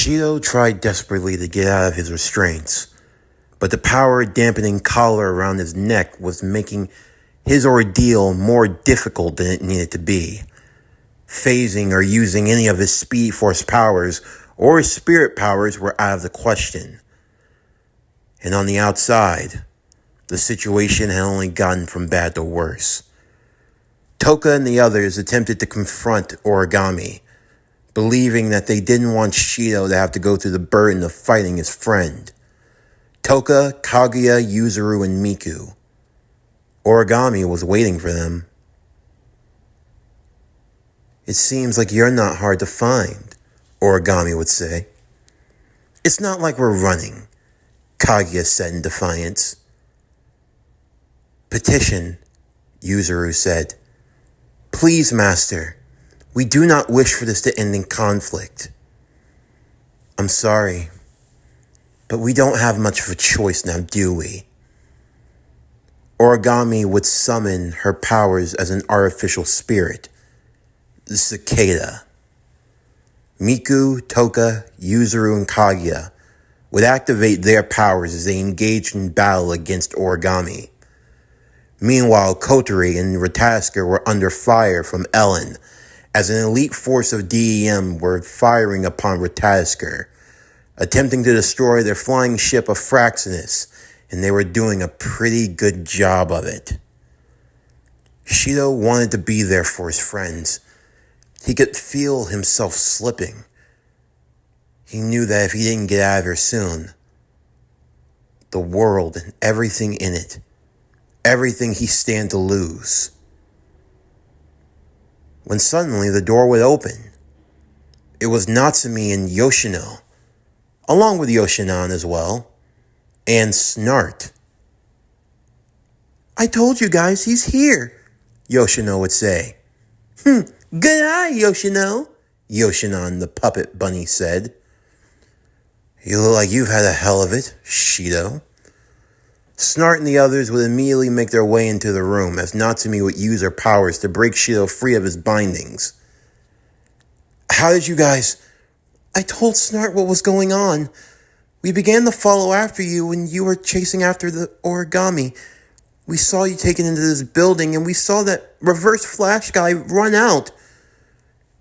Shido tried desperately to get out of his restraints, but the power-dampening collar around his neck was making his ordeal more difficult than it needed to be. Phasing or using any of his Speed Force powers or his spirit powers were out of the question. And on the outside, the situation had only gotten from bad to worse. Toka and the others attempted to confront Origami, believing that they didn't want Shido to have to go through the burden of fighting his friend. Toka, Kaguya, Yuzuru, and Miku. Origami was waiting for them. "It seems like you're not hard to find," Origami would say. "It's not like we're running," Kaguya said in defiance. "Petition," Yuzuru said. "Please, Master. We do not wish for this to end in conflict." "I'm sorry, but we don't have much of a choice now, do we?" Origami would summon her powers as an artificial spirit, the cicada. Miku, Toka, Yuzuru, and Kaguya would activate their powers as they engaged in battle against Origami. Meanwhile, Kotori and Ratasker were under fire from Ellen, as an elite force of DEM were firing upon Ratasker, attempting to destroy their flying ship of Fraxinus, and they were doing a pretty good job of it. Shido wanted to be there for his friends. He could feel himself slipping. He knew that if he didn't get out of here soon, the world and everything in it, everything he stand to lose. When suddenly the door would open. It was Natsumi and Yoshino, along with Yoshinan as well, and Snart. "I told you guys, he's here," Yoshino would say. Good eye, Yoshino," Yoshinan the puppet bunny said. "You look like you've had a hell of it, Shido." Snart and the others would immediately make their way into the room as Natsumi would use her powers to break Shido free of his bindings. "How did you guys—" "I told Snart what was going on. We began to follow after you when you were chasing after the Origami. We saw you taken into this building and we saw that Reverse Flash guy run out.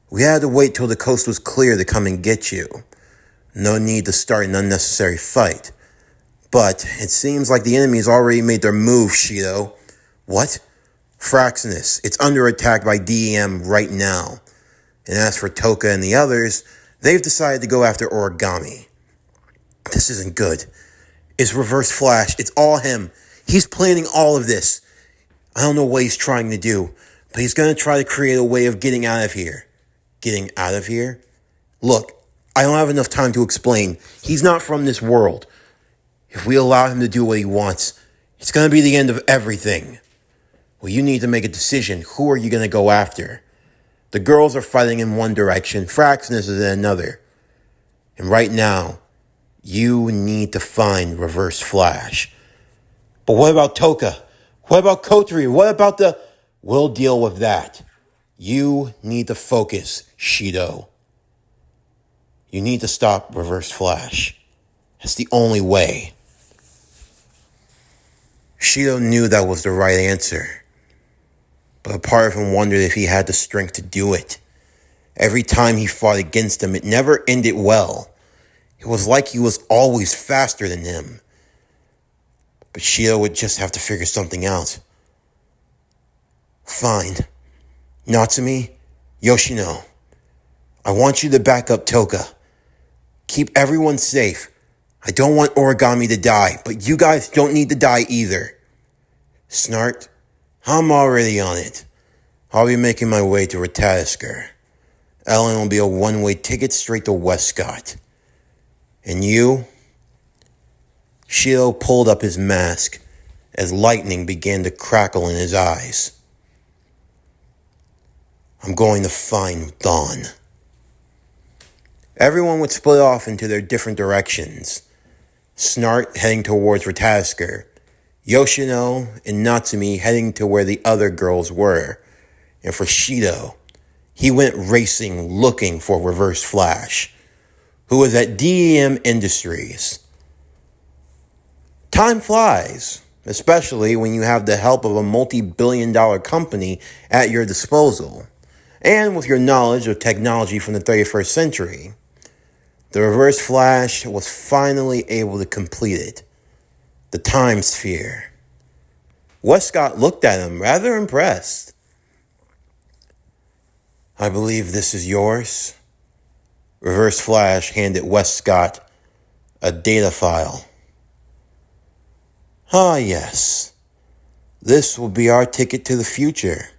We had to wait till the coast was clear to come and get you. No need to start an unnecessary fight. But it seems like the enemy's already made their move, Shido." "What?" "Fraxinus. It's under attack by DEM right now. And as for Toka and the others, they've decided to go after Origami." "This isn't good. It's Reverse Flash. It's all him. He's planning all of this. I don't know what he's trying to do, but he's going to try to create a way of getting out of here." "Getting out of here?" "Look, I don't have enough time to explain. He's not from this world. If we allow him to do what he wants, it's going to be the end of everything. Well, you need to make a decision. Who are you going to go after? The girls are fighting in one direction. Fraxinus is in another. And right now, you need to find Reverse Flash." "But what about Toka? What about Kotori? What about the—" "We'll deal with that. You need to focus, Shido. You need to stop Reverse Flash. It's the only way." Shido knew that was the right answer, but a part of him wondered if he had the strength to do it. Every time he fought against him, it never ended well. It was like he was always faster than him. But Shido would just have to figure something out. "Fine. Natsumi, Yoshino, I want you to back up Toka. Keep everyone safe. I don't want Origami to die, but you guys don't need to die either. Snart, I'm already on it. I'll be making my way to Ratasker. Ellen will be a one-way ticket straight to Westcott. And you?" Shido pulled up his mask as lightning began to crackle in his eyes. "I'm going to find Dawn." Everyone would split off into their different directions. Snart heading towards Ratasker, Yoshino and Natsumi heading to where the other girls were. And for Shido, he went racing looking for Reverse Flash. who was at DEM Industries. Time flies, especially when you have the help of a multi-billion-dollar company at your disposal, and with your knowledge of technology from the 31st century. The Reverse Flash was finally able to complete it. The Time Sphere. Westcott looked at him, rather impressed. "I believe this is yours." Reverse Flash handed Westcott a data file. "Ah, yes. This will be our ticket to the future.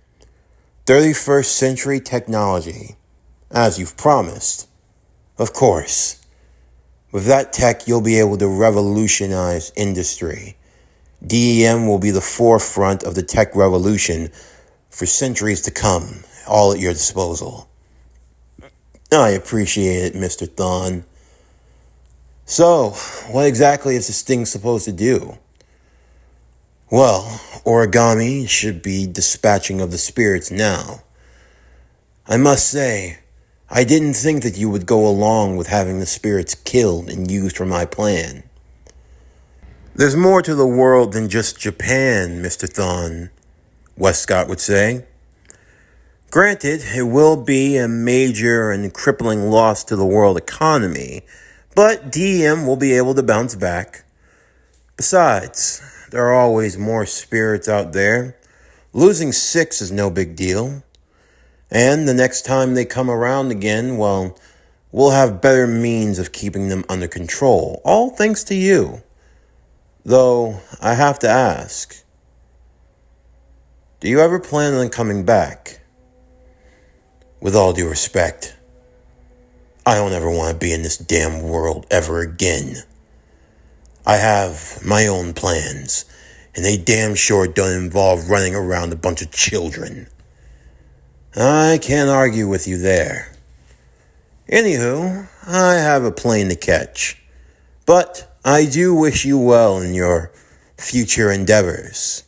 31st century technology, as you've promised. Of course. With that tech, you'll be able to revolutionize industry. DEM will be the forefront of the tech revolution for centuries to come, all at your disposal." "I appreciate it, Mr. Thawne. So, what exactly is this thing supposed to do?" "Well, Origami should be dispatching of the spirits now. I must say, I didn't think that you would go along with having the spirits killed and used for my plan." "There's more to the world than just Japan, Mr. Thawne," Westcott would say. "Granted, it will be a major and crippling loss to the world economy, but DEM will be able to bounce back. Besides, there are always more spirits out there. Losing 6 is no big deal. And the next time they come around again, well, we'll have better means of keeping them under control, all thanks to you. Though, I have to ask, do you ever plan on coming back? With all due respect, I don't ever want to be in this damn world ever again. I have my own plans, and they damn sure don't involve running around a bunch of children. I can't argue with you there. Anywho, I have a plane to catch, but I do wish you well in your future endeavors."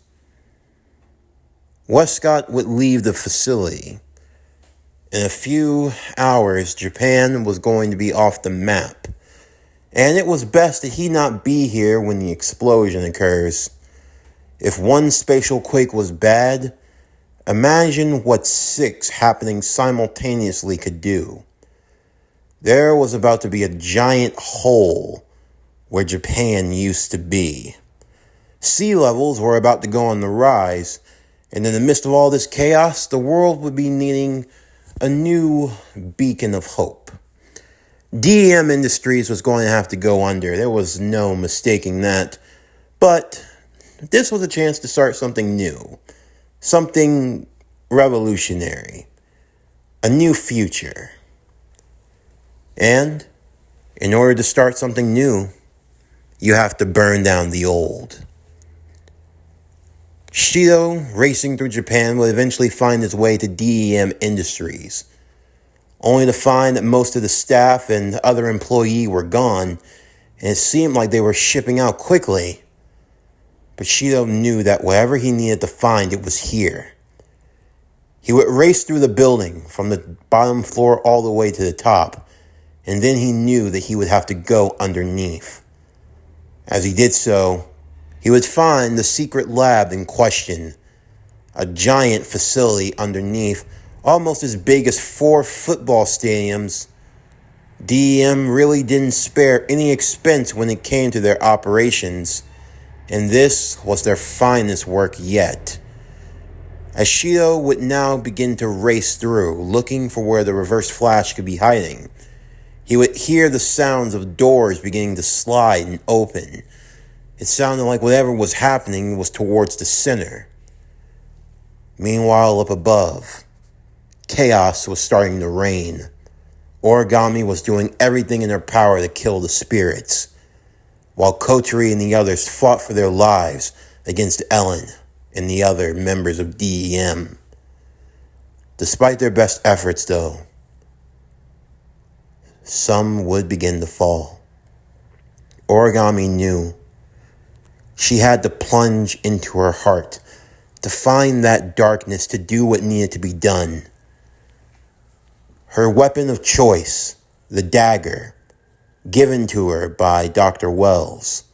Westcott would leave the facility. In a few hours, Japan was going to be off the map, and it was best that he not be here when the explosion occurs. If one spatial quake was bad, imagine what 6 happening simultaneously could do. There was about to be a giant hole where Japan used to be. Sea levels were about to go on the rise, and in the midst of all this chaos, the world would be needing a new beacon of hope. DEM Industries was going to have to go under. There was no mistaking that. But this was a chance to start something new. Something revolutionary. A new future. And in order to start something new, you have to burn down the old. Shido, racing through Japan, would eventually find his way to DEM Industries, only to find that most of the staff and other employees were gone, and it seemed like they were shipping out quickly. But Shido knew that whatever he needed to find, it was here. He would race through the building, from the bottom floor all the way to the top, and then he knew that he would have to go underneath. As he did so, he would find the secret lab in question, a giant facility underneath, almost as big as 4 football stadiums. DEM really didn't spare any expense when it came to their operations, and this was their finest work yet. As Shido would now begin to race through, looking for where the Reverse Flash could be hiding, he would hear the sounds of doors beginning to slide and open. It sounded like whatever was happening was towards the center. Meanwhile, up above, chaos was starting to reign. Origami was doing everything in her power to kill the spirits, while Kotari and the others fought for their lives against Ellen and the other members of DEM. Despite their best efforts, though, some would begin to fall. Origami knew she had to plunge into her heart to find that darkness, to do what needed to be done. Her weapon of choice, the dagger, given to her by Dr. Wells.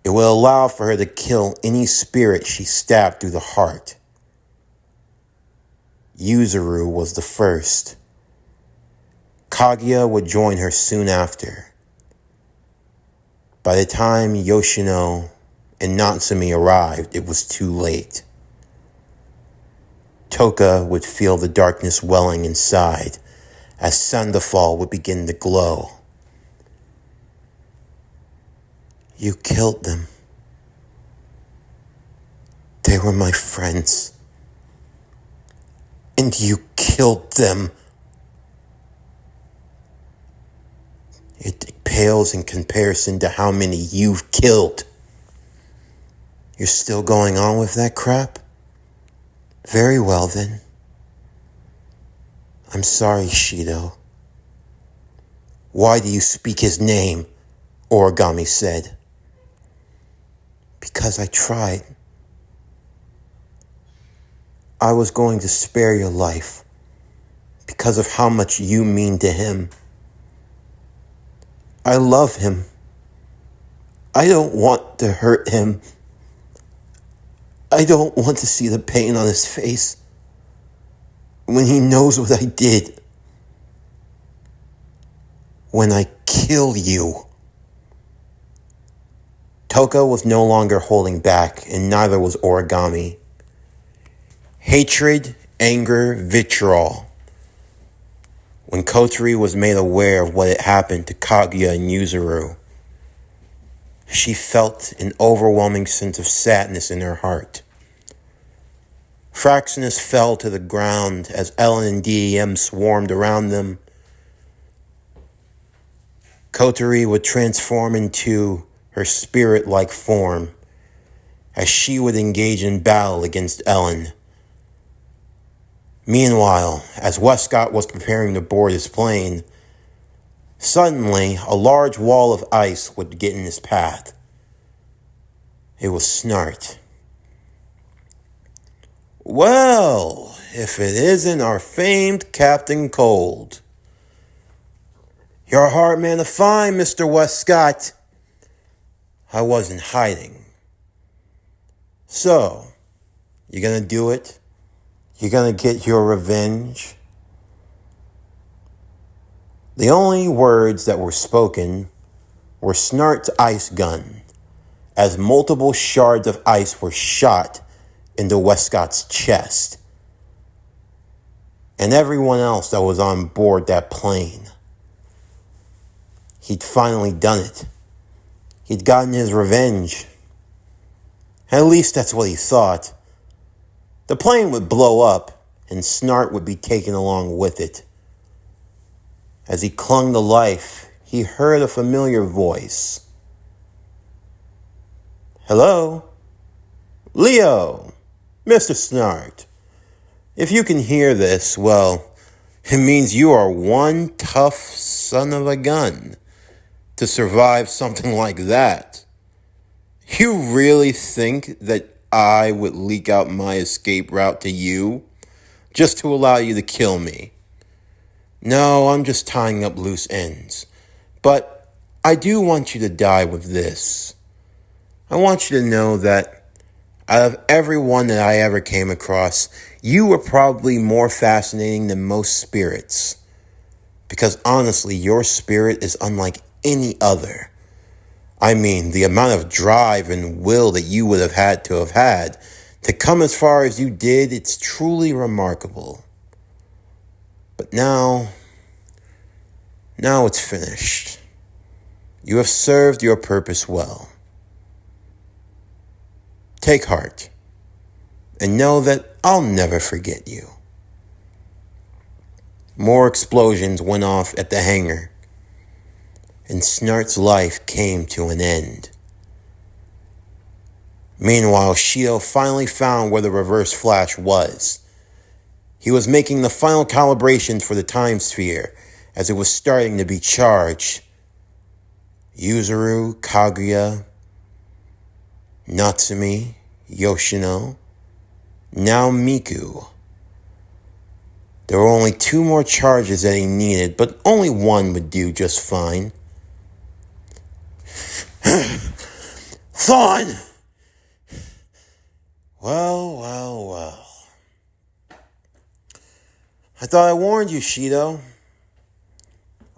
It will allow for her to kill any spirit she stabbed through the heart. Yuzuru was the first. Kaguya would join her soon after. By the time Yoshino and Natsumi arrived, it was too late. Toka would feel the darkness welling inside as Sandalfall would begin to glow. You killed them. They were my friends. And you killed them. It pales in comparison to how many you've killed. You're still going on with that crap? Very well then. I'm sorry, Shido. Why do you speak his name? Origami said. Because I tried. I was going to spare your life because of how much you mean to him. I love him. I don't want to hurt him. I don't want to see the pain on his face when he knows what I did. When I kill you. Toka was no longer holding back, and neither was Origami. Hatred, anger, vitriol. When Kotori was made aware of what had happened to Kaguya and Yuzuru, she felt an overwhelming sense of sadness in her heart. Fraxinus fell to the ground as Ellen and DEM swarmed around them. Kotori would transform into her spirit-like form as she would engage in battle against Ellen. Meanwhile, as Westcott was preparing to board his plane, suddenly a large wall of ice would get in his path. It was Snart. Well, if it isn't our famed Captain Cold. You're a hard man to find, Mr. Westcott. I wasn't hiding. So, you gonna do it? You gonna get your revenge? The only words that were spoken were Snart's ice gun, as multiple shards of ice were shot into Westcott's chest, and everyone else that was on board that plane. He'd finally done it. He'd gotten his revenge. At least that's what he thought. The plane would blow up, and Snart would be taken along with it. As he clung to life, he heard a familiar voice. Hello? Leo! Mr. Snart. If you can hear this, well, it means you are one tough son of a gun to survive something like that. You really think that I would leak out my escape route to you just to allow you to kill me? No, I'm just tying up loose ends. But I do want you to die with this. I want you to know that out of everyone that I ever came across, you were probably more fascinating than most spirits. Because honestly, your spirit is unlike any other. I mean, the amount of drive and will that you would have had to come as far as you did, it's truly remarkable. But now it's finished. You have served your purpose well. Take heart, and know that I'll never forget you. More explosions went off at the hangar, and Snart's life came to an end. Meanwhile, Shido finally found where the reverse flash was. He was making the final calibrations for the time sphere as it was starting to be charged. Yuzuru, Kaguya, Natsumi, Yoshino, now Miku. There were only 2 more charges that he needed, but only one would do just fine. Thawne! Well. I thought I warned you, Shido.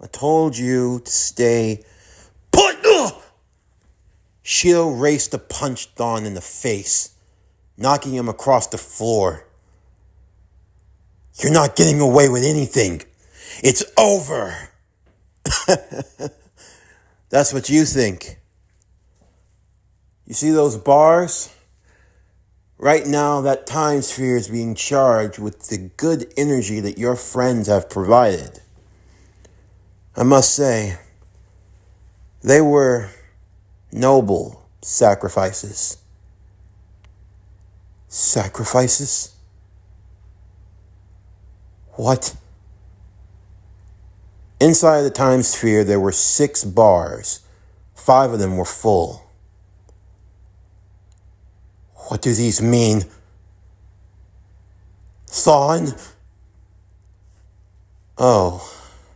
I told you to stay put. Shido raced to punch Thawne in the face, knocking him across the floor. You're not getting away with anything. It's over. That's what you think. You see those bars? Right now, that time sphere is being charged with the good energy that your friends have provided. I must say, they were noble sacrifices. Sacrifices? What? Inside the time sphere, there were 6 bars. 5 of them were full. What do these mean? Thawne? Oh,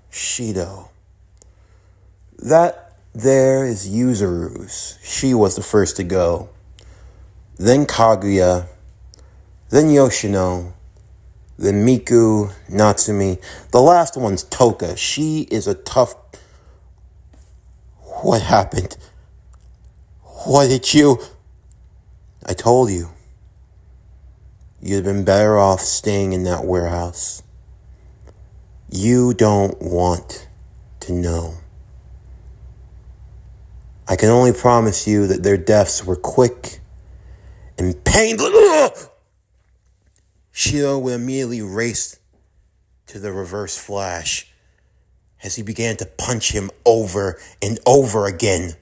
Shido. That there is Yuzuru's. She was the first to go. Then Kaguya. Then Yoshino. Then Miku, Natsumi. The last one's Toka. She is a tough... What happened? What did you... I told you. You'd have been better off staying in that warehouse. You don't want to know. I can only promise you that their deaths were quick and painless. Shido would immediately race to the reverse flash as he began to punch him over and over again,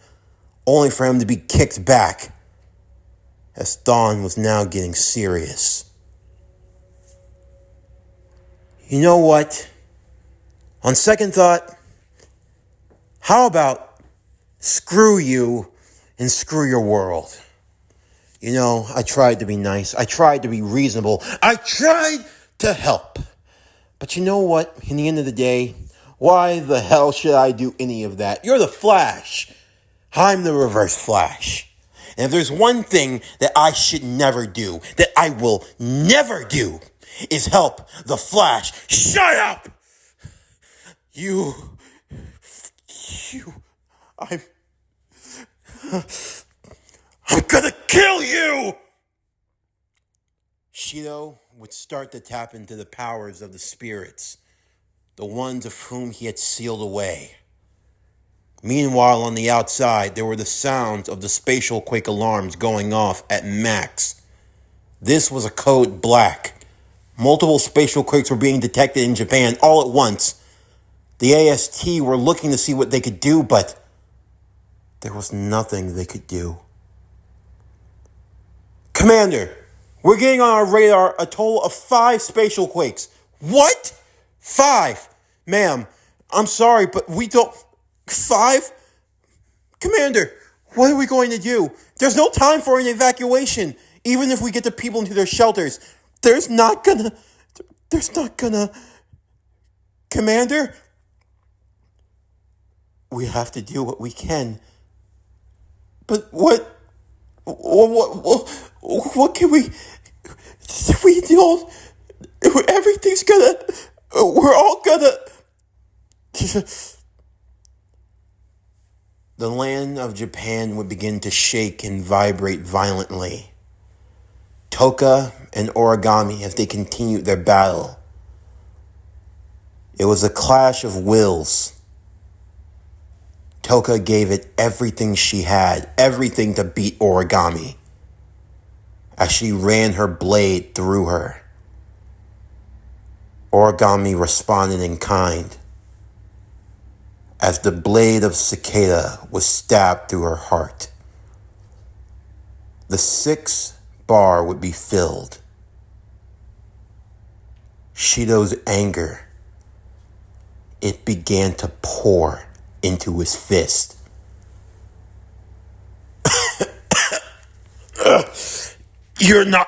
only for him to be kicked back as Thawne was now getting serious. You know what? On second thought, how about screw you and screw your world? You know, I tried to be nice. I tried to be reasonable. I tried to help. But you know what? In the end of the day, why the hell should I do any of that? You're the Flash. I'm the Reverse Flash. And if there's one thing that I should never do, that I will never do, is help the Flash. Shut up! I'm gonna kill you! Shido would start to tap into the powers of the spirits, the ones of whom he had sealed away. Meanwhile, on the outside, there were the sounds of the spatial quake alarms going off at max. This was a code black. Multiple spatial quakes were being detected in Japan all at once. The AST were looking to see what they could do, but there was nothing they could do. Commander, we're getting on our radar a total of 5 spatial quakes. What? 5? Ma'am, I'm sorry, but we don't... 5? Commander, what are we going to do? There's no time for an evacuation. Even if we get the people into their shelters, there's not gonna... Commander? We have to do what we can. But what can we don't... Everything's gonna... We're all gonna... The land of Japan would begin to shake and vibrate violently. Toka and Origami as they continued their battle. It was a clash of wills. Toka gave it everything she had, everything to beat Origami, as she ran her blade through her. Origami responded in kind, as the blade of Cicada was stabbed through her heart. The 6th bar would be filled. Shido's anger, it began to pour into his fist. You're not...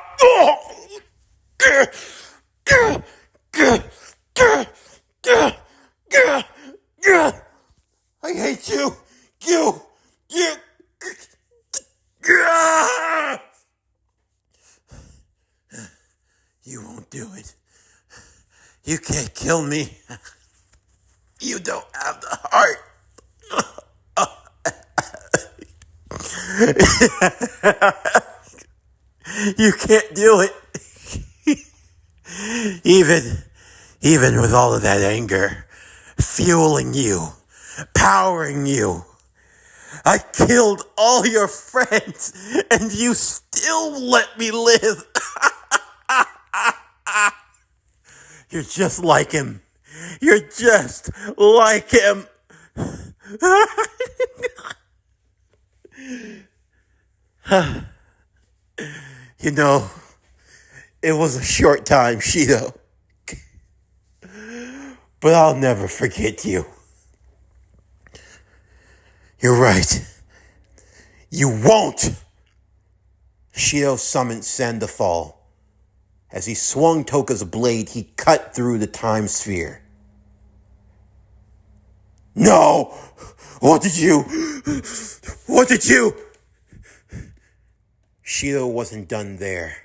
hate you! You! Ah! You won't do it. You can't kill me. You don't have the heart. You can't do it. Even with all of that anger, fueling you, powering you. I killed all your friends, and you still let me live. You're just like him. You're just like him. You know, it was a short time, Shido. But I'll never forget you. You're right. You won't! Shido summoned Sandafall. As he swung Toka's blade, he cut through the time sphere. No! What did you? Shido wasn't done there.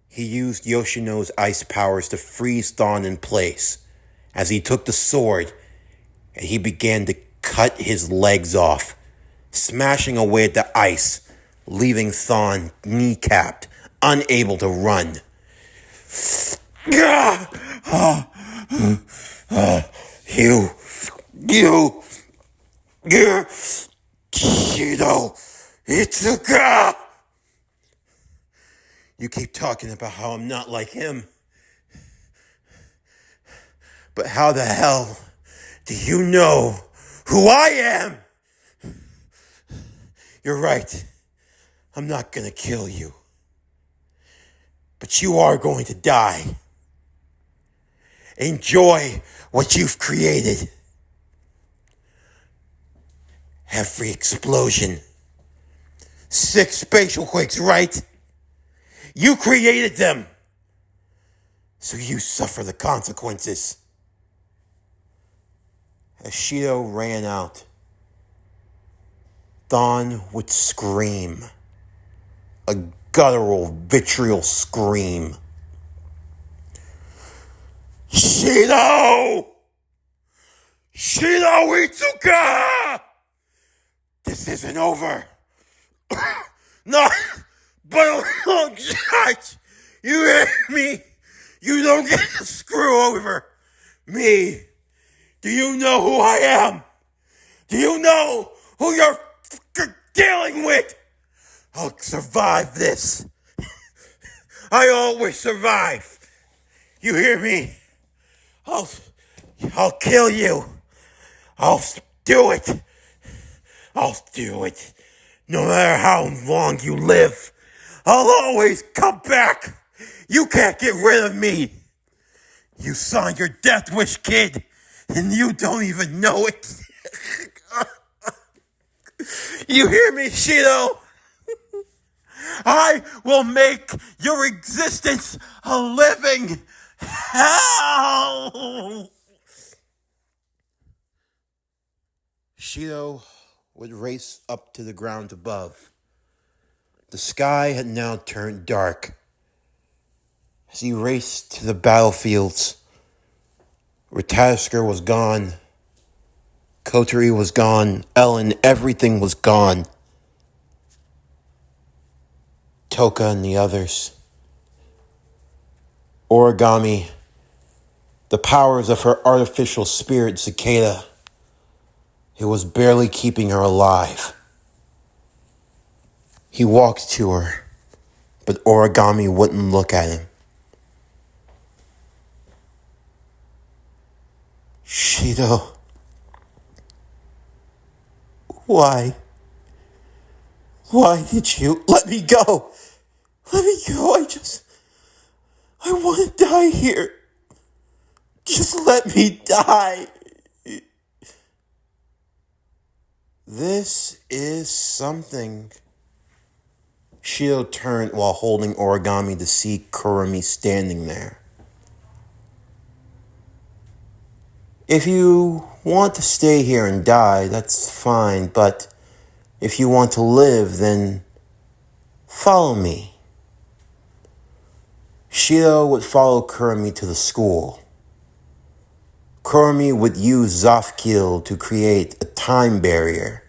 He used Yoshino's ice powers to freeze Thon in place as he took the sword and he began to cut his legs off, smashing away at the ice, leaving Thon kneecapped, unable to run. You, Shido, Itsuka! You keep talking about how I'm not like him. But how the hell do you know who I am? You're right. I'm not gonna kill you. But you are going to die. Enjoy what you've created. Every explosion. 6 spatial quakes, right? You created them. So you suffer the consequences. As Shido ran out, Thon would scream. A guttural, vitriol scream. Shido! Shido Itsuka! This isn't over. Not but a long shot. You hear me? You don't get to screw over me. Do you know who I am? Do you know who you're dealing with? I'll survive this. I always survive. You hear me? I'll kill you. I'll do it. I'll do it. No matter how long you live, I'll always come back. You can't get rid of me. You signed your death wish, kid, and you don't even know it. You hear me, Shido? I will make your existence a living hell. Shido would race up to the ground above. The sky had now turned dark. As he raced to the battlefields, Ratasker was gone. Kotori was gone. Ellen, everything was gone. Toka and the others. Origami, the powers of her artificial spirit, Cicada. It was barely keeping her alive. He walked to her, but Origami wouldn't look at him. Shido. Why? Why did you let me go? Let me go. I want to die here. Just let me die. This is something. Shido turned while holding Origami to see Kurumi standing there. If you want to stay here and die, that's fine, but if you want to live, then follow me. Shido would follow Kurumi to the school. Kurumi would use Zafkiel to create a time barrier.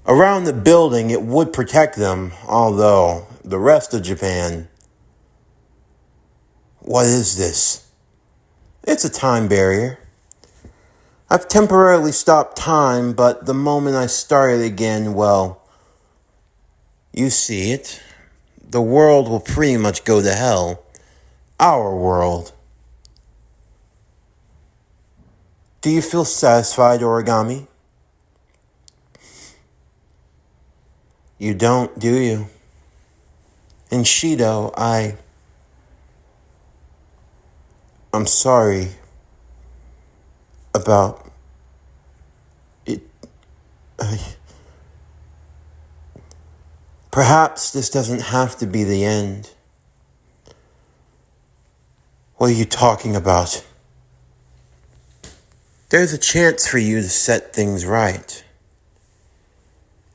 Around the building, it would protect them, although the rest of Japan... What is this? It's a time barrier. I've temporarily stopped time, but the moment I start it again, well, you see it. The world will pretty much go to hell. Our world. Do you feel satisfied, Origami? You don't, do you? And Shido, I'm sorry about it. Perhaps this doesn't have to be the end. What are you talking about? There's a chance for you to set things right.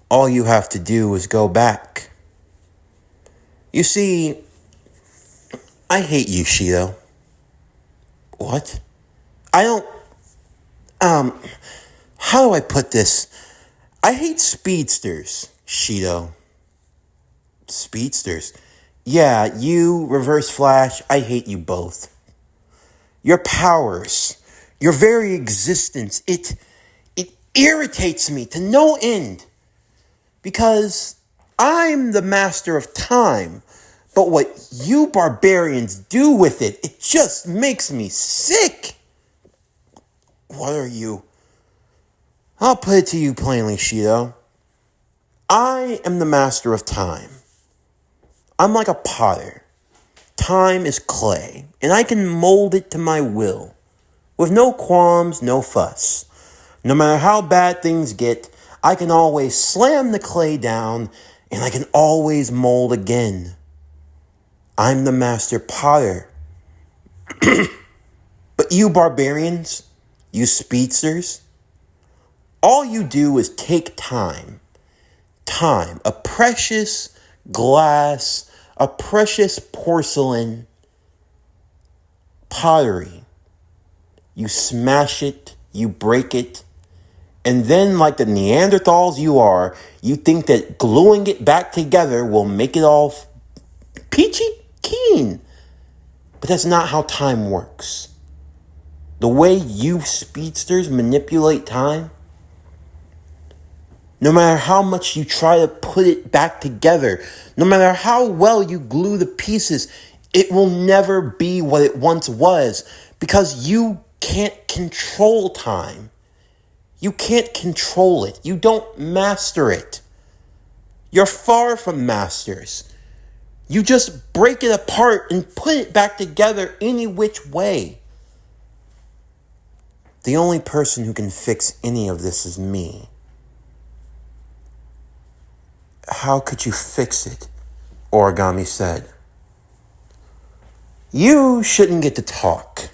All you have to do is go back. You see, I hate you, Shido. What? I don't... How do I put this? I hate speedsters, Shido. Speedsters? Yeah, you, Reverse Flash, I hate you both. Your powers, your very existence, it irritates me to no end. Because I'm the master of time, but what you barbarians do with it, it just makes me sick. What are you? I'll put it to you plainly, Shido. I am the master of time. I'm like a potter. Time is clay, and I can mold it to my will. With no qualms, no fuss. No matter how bad things get, I can always slam the clay down, and I can always mold again. I'm the master potter. But you barbarians, you speedsters, all you do is take time. Time, a precious glass, a precious porcelain pottery. You smash it, you break it, and then like the Neanderthals you are, you think that gluing it back together will make it all peachy keen. But that's not how time works. The way you speedsters manipulate time, no matter how much you try to put it back together, no matter how well you glue the pieces, it will never be what it once was because you can't control time. You can't control it. You don't master it. You're far from masters. You just break it apart and put it back together any which way. The only person who can fix any of this is me. How could you fix it? Origami said. You shouldn't get to talk.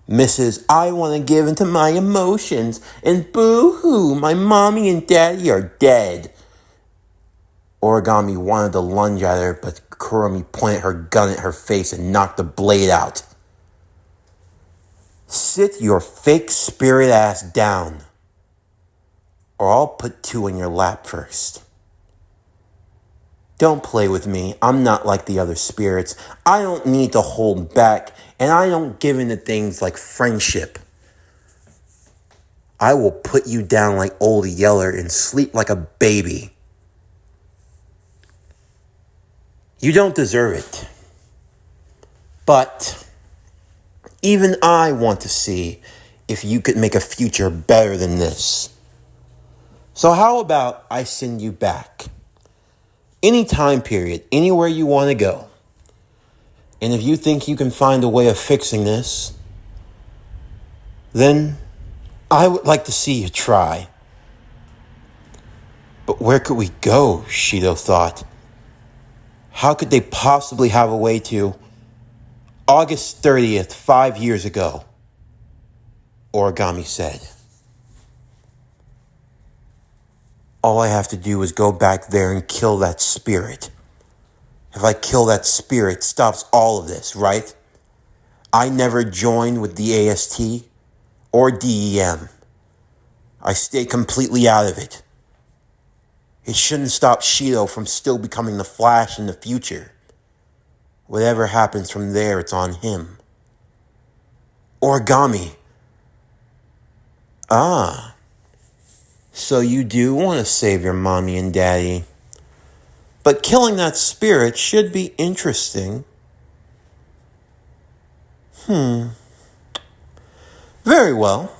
Mrs. I want to give into my emotions, and boo-hoo, my mommy and daddy are dead. Origami wanted to lunge at her, but Kurumi pointed her gun at her face and knocked the blade out. Sit your fake spirit ass down, or I'll put two in your lap first. Don't play with me. I'm not like the other spirits. I don't need to hold back, and I don't give into things like friendship. I will put you down like Old Yeller and sleep like a baby. You don't deserve it. But even I want to see if you could make a future better than this. So how about I send you back? Any time period, anywhere you want to go. And if you think you can find a way of fixing this, then I would like to see you try. But where could we go, Shido thought. How could they possibly have a way to August 30th, 5 years ago? Origami said. All I have to do is go back there and kill that spirit. If I kill that spirit, stops all of this, right? I never joined with the AST or DEM. I stay completely out of it. It shouldn't stop Shido from still becoming the Flash in the future. Whatever happens from there, it's on him. Origami. Ah. So you do want to save your mommy and daddy. But killing that spirit should be interesting. Very well.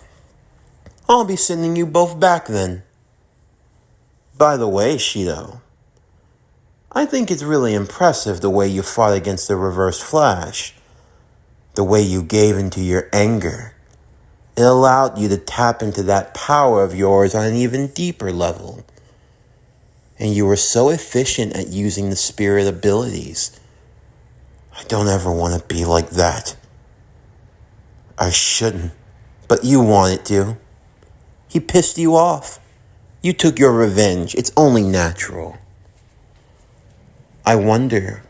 I'll be sending you both back then. By the way, Shido, I think it's really impressive the way you fought against the Reverse Flash. The way you gave into your anger. It allowed you to tap into that power of yours on an even deeper level. And you were so efficient at using the spirit abilities. I don't ever want to be like that. I shouldn't, but you wanted to. He pissed you off. You took your revenge. It's only natural. I wonder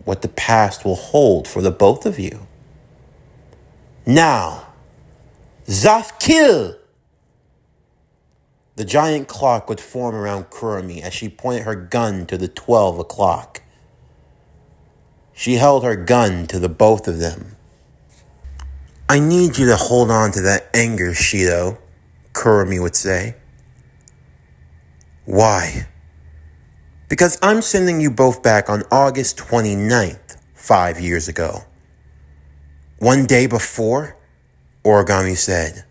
what the past will hold for the both of you. Now, Zaf kill! The giant clock would form around Kurumi as she pointed her gun to the 12 o'clock. She held her gun to the both of them. I need you to hold on to that anger, Shido, Kurumi would say. Why? Because I'm sending you both back on August 29th, 5 years ago. One day before? Origami said.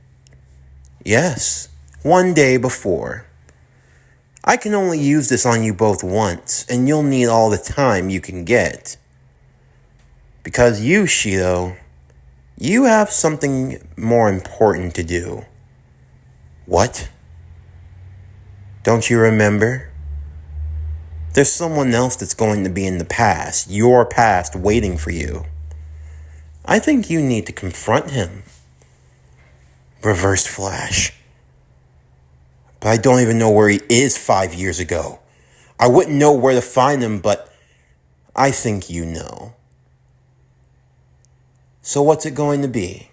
Yes, one day before. I can only use this on you both once, and you'll need all the time you can get. Because you, Shido, you have something more important to do. What? Don't you remember? There's someone else that's going to be in the past, your past, waiting for you. I think you need to confront him. Reverse Flash. But I don't even know where he is 5 years ago. I wouldn't know where to find him, but I think you know. So what's it going to be?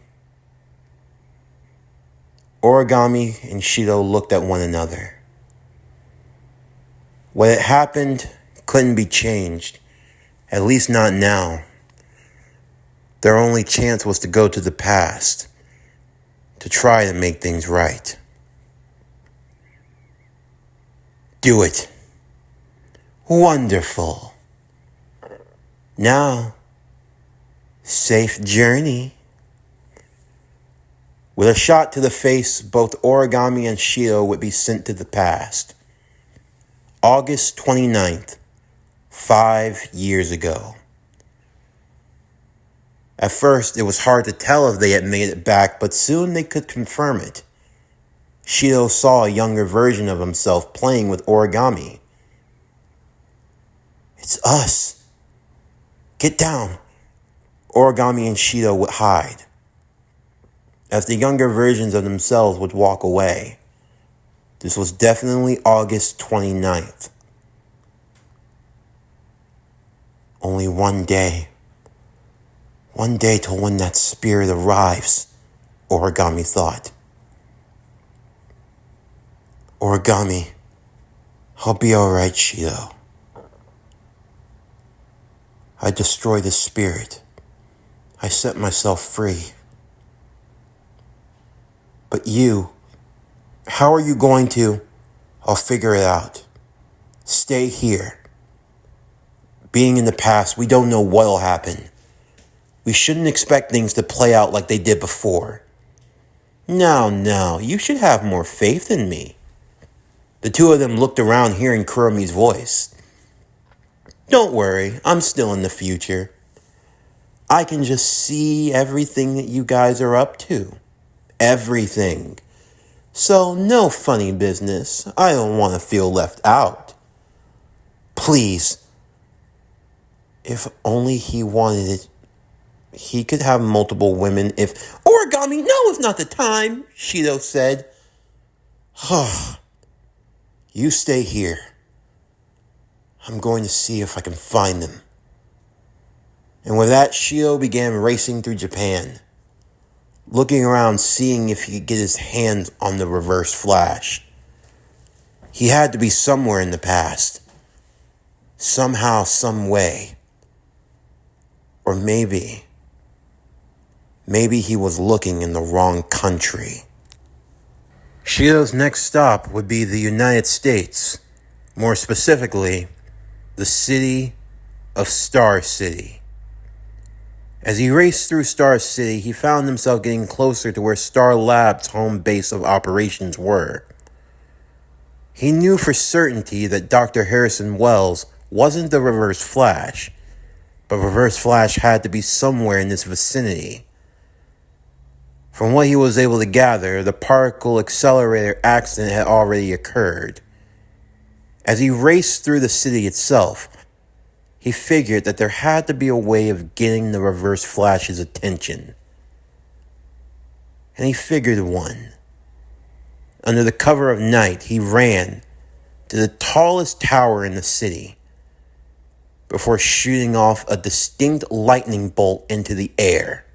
Origami and Shido looked at one another. What had happened couldn't be changed, at least not now. Their only chance was to go to the past, to try to make things right. Do it. Wonderful. Now, safe journey. With a shot to the face, both Origami and Shido would be sent to the past. August 29th, 5 years ago. At first, it was hard to tell if they had made it back, but soon they could confirm it. Shido saw a younger version of himself playing with Origami. It's us. Get down. Origami and Shido would hide, as the younger versions of themselves would walk away. This was definitely August 29th. Only one day. One day till when that spirit arrives, Origami thought. Origami, I'll be alright, Shido. I destroyed the spirit. I set myself free. But you, how are you going to? I'll figure it out. Stay here. Being in the past, we don't know what'll happen. We shouldn't expect things to play out like they did before. No, you should have more faith in me. The two of them looked around hearing Kurumi's voice. Don't worry, I'm still in the future. I can just see everything that you guys are up to. Everything. So no funny business. I don't want to feel left out. Please. If only he wanted it, he could have multiple women if... Origami, no, it's not the time. time, Shido said. You stay here. I'm going to see if I can find them. And with that, Shido began racing through Japan, looking around, seeing if he could get his hands on the Reverse Flash. He had to be somewhere in the past. Somehow, some way. Or maybe he was looking in the wrong country. Shido's next stop would be the United States. More specifically, the city of Star City. As he raced through Star City, he found himself getting closer to where Star Lab's home base of operations were. He knew for certainty that Dr. Harrison Wells wasn't the Reverse Flash, but Reverse Flash had to be somewhere in this vicinity. From what he was able to gather, the particle accelerator accident had already occurred. As he raced through the city itself, he figured that there had to be a way of getting the Reverse Flash's attention. And he figured one. Under the cover of night, he ran to the tallest tower in the city before shooting off a distinct lightning bolt into the air.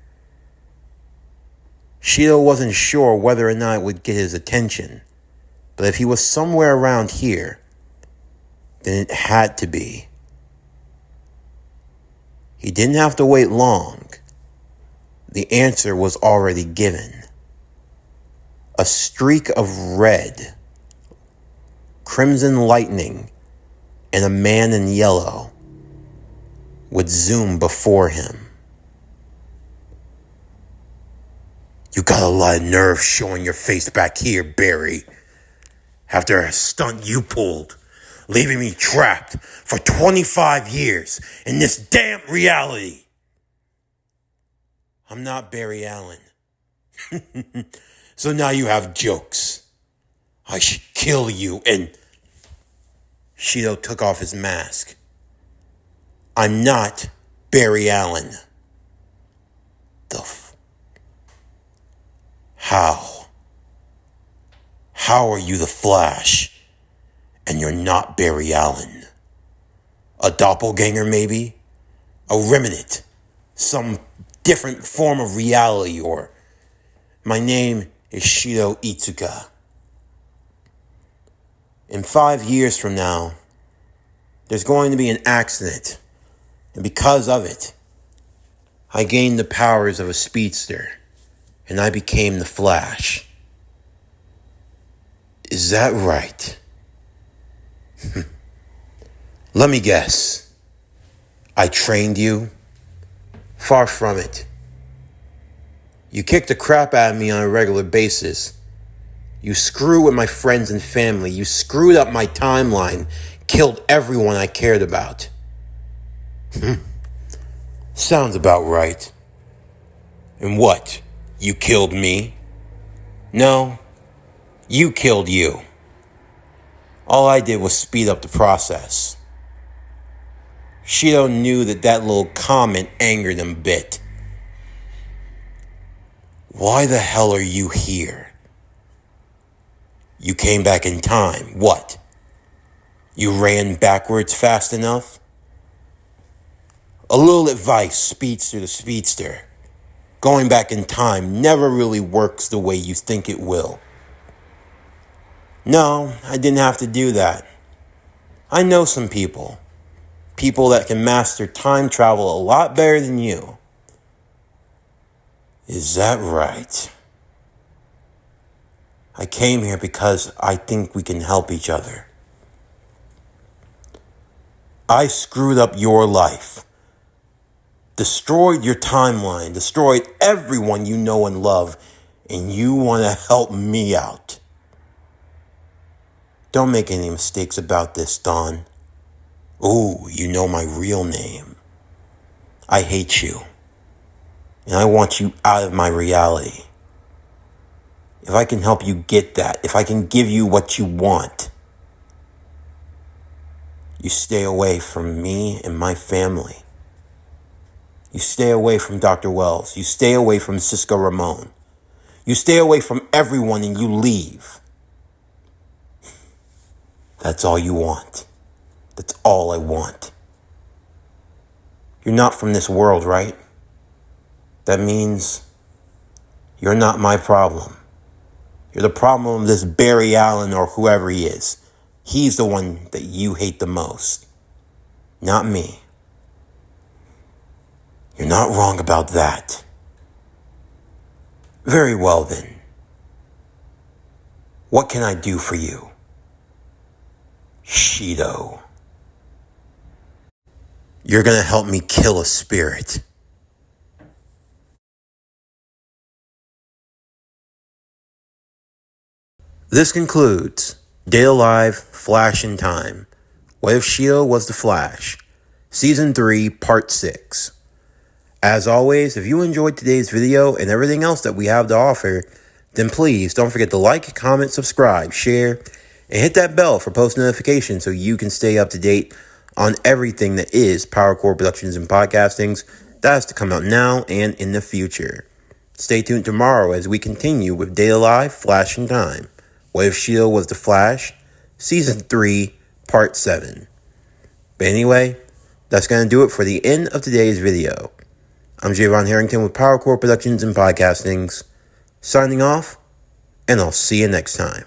Shido wasn't sure whether or not it would get his attention, but if he was somewhere around here, then it had to be. He didn't have to wait long. The answer was already given. A streak of red, crimson lightning, and a man in yellow would zoom before him. You got a lot of nerve showing your face back here, Barry. After a stunt you pulled, leaving me trapped for 25 years in this damn reality. I'm not Barry Allen. So now you have jokes. I should kill you and... Shido took off his mask. I'm not Barry Allen. How? How are you the Flash and you're not Barry Allen? A doppelganger maybe? A remnant? Some different form of reality or... My name is Shido Itsuka. In 5 years from now, there's going to be an accident. And because of it, I gained the powers of a speedster. And I became the Flash. Is that right? Let me guess. I trained you? Far from it. You kick the crap out of me on a regular basis. You screw with my friends and family. You screwed up my timeline. Killed everyone I cared about. Sounds about right. And what? You killed me? No, you killed you. All I did was speed up the process. Shido knew that little comment angered him a bit. Why the hell are you here? You came back in time. What? You ran backwards fast enough? A little advice, speedster to speedster. Going back in time never really works the way you think it will. No, I didn't have to do that. I know some people. People that can master time travel a lot better than you. Is that right? I came here because I think we can help each other. I screwed up your life. Destroyed your timeline, destroyed everyone you know and love, and you want to help me out. Don't make any mistakes about this, Dawn. Ooh, you know my real name. I hate you, and I want you out of my reality. If I can help you get that, if I can give you what you want, you stay away from me and my family. You stay away from Dr. Wells. You stay away from Cisco Ramon. You stay away from everyone and you leave. That's all you want. That's all I want. You're not from this world, right? That means you're not my problem. You're the problem of this Barry Allen or whoever he is. He's the one that you hate the most. Not me. You're not wrong about that. Very well then. What can I do for you? Shido. You're gonna help me kill a spirit. This concludes Day Alive Flash in Time. What if Shido was the Flash? Season 3, Part 6. As always, if you enjoyed today's video and everything else that we have to offer, then please don't forget to like, comment, subscribe, share, and hit that bell for post notifications so you can stay up to date on everything that is PowerCore Productions and Podcastings that has to come out now and in the future. Stay tuned tomorrow as we continue with Day Alive Flash in Time. What if Shido was the Flash? Season 3, Part 7. But anyway, that's going to do it for the end of today's video. I'm Javon Harrington with PowerCore Productions and Podcastings, signing off, and I'll see you next time.